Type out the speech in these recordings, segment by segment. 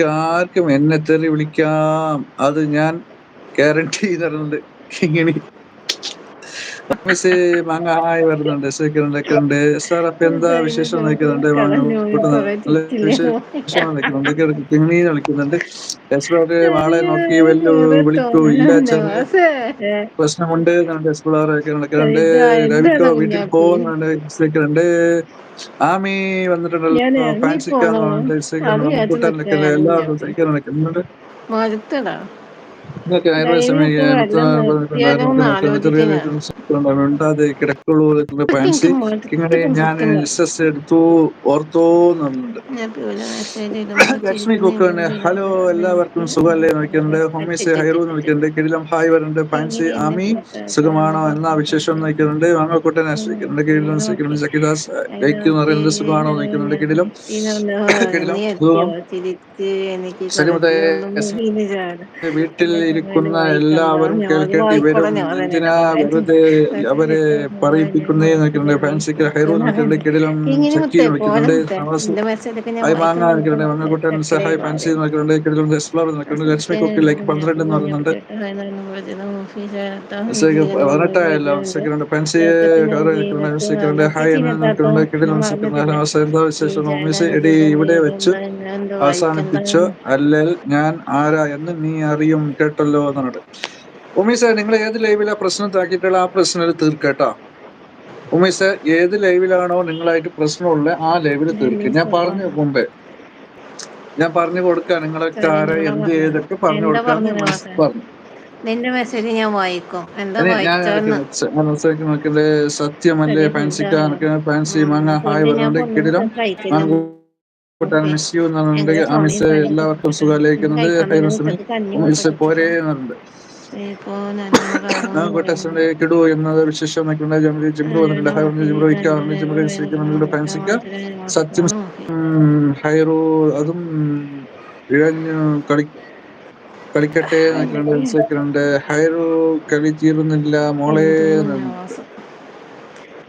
ആർക്കും എന്നെ തെറി വിളിക്കാം. അത് ഞാൻ ഗ്യാരണ്ടി തരുന്നുണ്ട്. കിങ്ങിണി മിസ് മാങ്ങ ഹായ് വരുന്നുണ്ട്. ഒക്കെ ഉണ്ട്. സാർ അപ്പൊ എന്താ വിശേഷം എന്ന് ചോദിക്കുന്നുണ്ട്. മാങ്ങ കൂട്ട നല്ല വിശേഷമാണ് നിൽക്കുന്നുണ്ട്. കിങ്ങിണി വിളിക്കുന്നുണ്ട്. എസ്പ്ലോർ ആളെ നോക്കി വിളിക്കൂ. ഇല്ല ചെറിയ പ്രശ്നമുണ്ട് എന്നുണ്ട്. എസ്പ്ലോർ ഒക്കെ നടക്കുന്നുണ്ട്. രവിക്കോ വീട്ടിൽ പോകുന്നുണ്ട്. ഉണ്ട്. ആമി വന്നിട്ടുണ്ടല്ലോ. ഫാൻസിക്കാന്ന് പറഞ്ഞിട്ട് കൂട്ടാൻ എല്ലാവർക്കും സഹിക്കാൻ നടക്കുന്നുണ്ട്. നിങ്ങൾക്ക് മിണ്ടാതെ കിടക്കുള്ളൂ ഫാൻസി ഇങ്ങനെ ഞാൻ എസ് എടുത്തു ഓർത്തോന്ന് പറഞ്ഞിട്ടുണ്ട്. ലക്ഷ്മി കുക്കുണ്ട്. ഹലോ എല്ലാവർക്കും സുഖമല്ലേ നോക്കുന്നുണ്ട്. ഹോമീസ് ഹൈറു നോക്കുന്നുണ്ട്. കിടിലം ഹായ് വരുന്നുണ്ട്. ഫാൻസി ആമി സുഖമാണോ എന്നാ വിശേഷം നോക്കുന്നുണ്ട്. വാങ്ങക്കൂട്ടൻ ആശ്രയിക്കുന്നുണ്ട്. കിടിലം സ്വീക്കുന്നുണ്ട്. സക്കിദാസ് ലൈക്ക് എന്ന് പറയുന്നത് സുഖമാണോ നോക്കുന്നുണ്ട്. കിടിലം കിടിലം സുഖം. സലിമുദേ വീട്ടിൽ ഇരിക്കുന്ന എല്ലാവരും കേൾക്കേണ്ടി വരും. എന്തിനാ വെറുതെ അവരെ പറയിപ്പിക്കുന്നേ നോക്കുന്നുണ്ട്. ഫാൻസിക്ക് ഹൈറു നോക്കുന്നുണ്ട്. കിടിലം ചക്കി നോക്കുന്നുണ്ട്. നവാസ് ഹായ് മാങ്ങ നോക്കുന്നുണ്ട്. മാങ്ങക്കുട്ടൻ ഹായ് ഫാൻസി നോക്കുന്നുണ്ട്. കിടിലം എക്സ്പ്ലോർ നോക്കുന്നുണ്ട്. ലക്ഷ്മി കുക്കി ലൈക്ക് 12 എന്ന് പറയുന്നുണ്ട്. 18 സെക്കൻഡ് ഫാൻസി സെക്കൻഡ് ഹായ് എന്ന് നോക്കുന്നുണ്ട്. കിടിലം സെക്കൻഡ് എന്താ വിശേഷം ഹോമീസ് എടി ഇവിടെ വെച്ച് അവസാനിപ്പിച്ചു. അല്ലെങ്കിൽ ഞാൻ ആരാ എന്ന് നീ അറിയും കേട്ടല്ലോ എന്നാണ്. ഉമീസ നിങ്ങൾ ഏത് ലൈവിലാ പ്രശ്നം താക്കിയിട്ടുള്ള ആ പ്രശ്നം തീർക്കട്ടോ. ഉമീസ ഏത് ലൈവിലാണോ നിങ്ങളായിട്ട് പ്രശ്നമുള്ള ആ ലൈവിൽ തീർക്കുക. ഞാൻ പറഞ്ഞു കൊടുക്കുക. നിങ്ങളൊക്കെ ആരാ എന്ത് ചെയ്തൊക്കെ പറഞ്ഞു കൊടുക്കാന്ന് പറഞ്ഞു. നിന്റെ മെസ്സേജ് ഞാൻ വായിക്കും. എന്താ ഞാൻ വായിച്ചോന്ന് നോക്കിയത് സത്യമല്ലേ ഫാൻസിക്ക ഫാൻസി മാങ്ങ ഹായ് വരുന്നുണ്ട്. കിടിലം മാങ്കൂട്ടാൻ മിസ് യു എന്നുണ്ട്. ആ മിസ് എല്ലാവർക്കും സുഖാലേക്കുന്നത്. മിസ് പോരേ എന്നുണ്ട്. കിടു എന്നത് വിശേഷം ജിംബ്രു വന്നിട്ടുണ്ട്. ഹായ് പറഞ്ഞു ജിംബ്രു ഇക്കാറുണ്ട്. ജിംബ്രു ഫാൻസിക്ക സത്യം ഹൈറു അതും ഇഴഞ്ഞു കളിക്കട്ടെ എന്നൊക്കെയുണ്ട്. ഹൈറു കളി തീരുന്നില്ല മോളെ.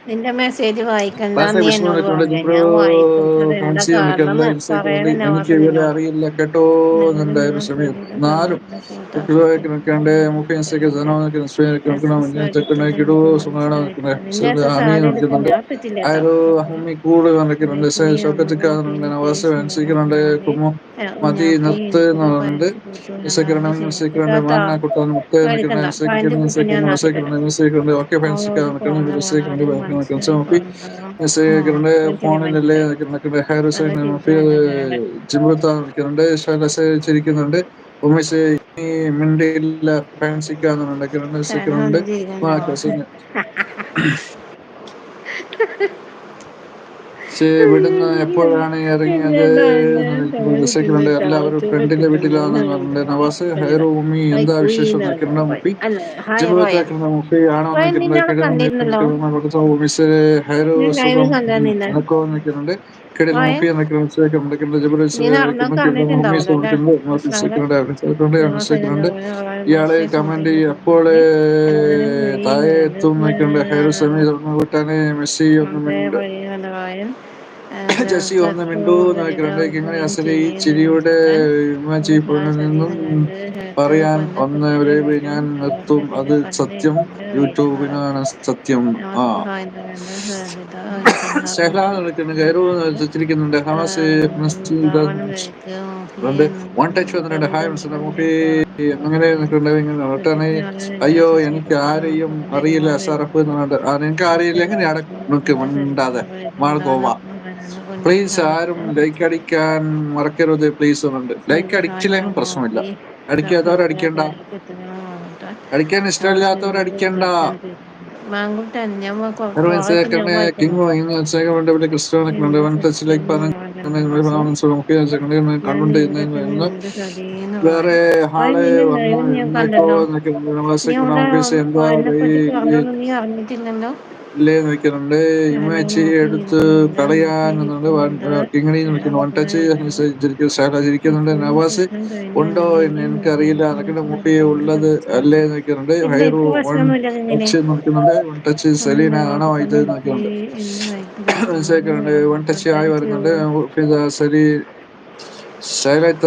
നിന്റെ മെസ്സേജ് വായിക്കണ്ടെന്ന് ക്ലാസ്സിലെ നീ വിഷ്ണു എന്നോട് നിൽക്കുന്നുണ്ട്. പറഞ്ഞേ. ജിംബ്രു ഞാൻ വായിക്കും. അതെന്താ ഫാൻസി കാരണം നിൽക്കുന്നുണ്ട്. പറയണ എനിക്ക് നവാസ് ഇവരെ നിന്നോട്. അറിയില്ല കേട്ടോ എന്നുണ്ടായിരുന്നു. ക്ഷമയും നാലും നിൽക്കണ്ട്. മുഖ്യക്ക് കിടു സുഖാണോ നിൽക്കുന്നത്. ആമി നിൽക്കുന്നുണ്ട്. ആരോ ഹമ്മി കൂട് നിൽക്കുന്നുണ്ട്. ഷൗക്കത്തിക്കാറുണ്ട്. നവാസ് ഫാൻസിക്കുന്നുണ്ട്. കുമോ മതി നിർത്ത് എന്ന് പറയുന്നുണ്ട്. മാങ്ങ കുട്ടാൻ മുത്ത് നിൽക്കുന്നുണ്ട്. ഓക്കെ ഫാൻസിക്കുന്നുണ്ട്. ഫോണിലല്ലേ ജിമ്രത്ത നിൽക്കുന്നുണ്ട്. ചിരിക്കുന്നുണ്ട്. ഉമേഷ് ഇനി മിണ്ടില്ല ഫാൻസിക്കുന്നുണ്ട്. വിടുന്ന എപ്പോഴാണ് ഇറങ്ങിയത് എന്ന് എല്ലാവരും ഫ്രണ്ടിന്റെ വീട്ടിലാണെന്ന് പറഞ്ഞിട്ടുണ്ട്. നവാസ് ഹൈറു ഉമ്മി എന്താ വിശേഷം നോക്കിയിട്ടുണ്ട്. മുപ്പി ജിമ്രത്താക്കുന്ന മുപ്പി ആണോ നോക്കിയിട്ടുണ്ട്. ഉമേഷ് ഹൈറു സുഖം എനക്കോ നിൽക്കുന്നുണ്ട്. കിടിൽ മുപ്പി നിൽക്കുന്നുണ്ട്. ഇയാള് കമന്റ് എപ്പോഴേ താഴെ എത്തും നോക്കിയിട്ടുണ്ട്. ഹൈറു സമീ വീട്ടാനെ മെസ്സി ഒന്നും ജസി ഒന്ന് മിണ്ടു നോക്കിയിട്ടുണ്ട്. ഇങ്ങനെ അസലി ചിരിയുടെ ഫോണിൽ നിന്നും പറയാൻ ഒന്ന് ഞാൻ നിർത്തും. അത് സത്യം യൂട്യൂബിനാണ് സത്യം. ചിരിക്കുന്നുണ്ട്. ഹമാസ് വൺ ടച്ച് വന്നിട്ടുണ്ട്. ഹായ് മുപ്പി അങ്ങനെ നിൽക്കുന്നുണ്ട്. അയ്യോ എനിക്ക് ആരെയും അറിയില്ല സറഫ് എന്നുണ്ട്. നിനക്ക് അറിയില്ല എങ്ങനെ നിനക്ക് മിണ്ടാതെ മാർഗോവ പ്ലീസ് ആരും ലൈക്ക് അടിക്കാൻ മറക്കരുത് പ്ലീസ് എന്നുണ്ട്. ലൈക്ക് അടിച്ചില്ലെങ്കിൽ പ്രശ്നമില്ല. അടിക്കാത്തവർ അടിക്കണ്ട. അടിക്കാൻ ഇഷ്ടമില്ലാത്തവർ അടിക്കണ്ട. കണ്ടുകൊണ്ട് വേറെ ആള് വന്നു ഇന്നേക്കോ എന്താ ഇല്ലേ നോക്കുന്നുണ്ട്. ഇമ്മച്ചി എടുത്ത് കളയാനുണ്ട്. കിങ്ങിണി നോക്കുന്നു. One touch ചിരിക്കുന്നുണ്ട്. നവാസ് ഉണ്ടോ എന്ന് എനിക്കറിയില്ല എന്നൊക്കെ മുപ്പി ഉള്ളത് അല്ലേ നോക്കുന്നുണ്ട്. ഹൈറു വൺ ടച്ച് നോക്കുന്നുണ്ട്. വൺ ടച്ച് സെലീന ആണോ ഇത് നോക്കുന്നുണ്ട്. മനസ്സിലാക്കുന്നുണ്ട്. വൺ ടച്ച് ആയി വരുന്നുണ്ട്. Sei leid,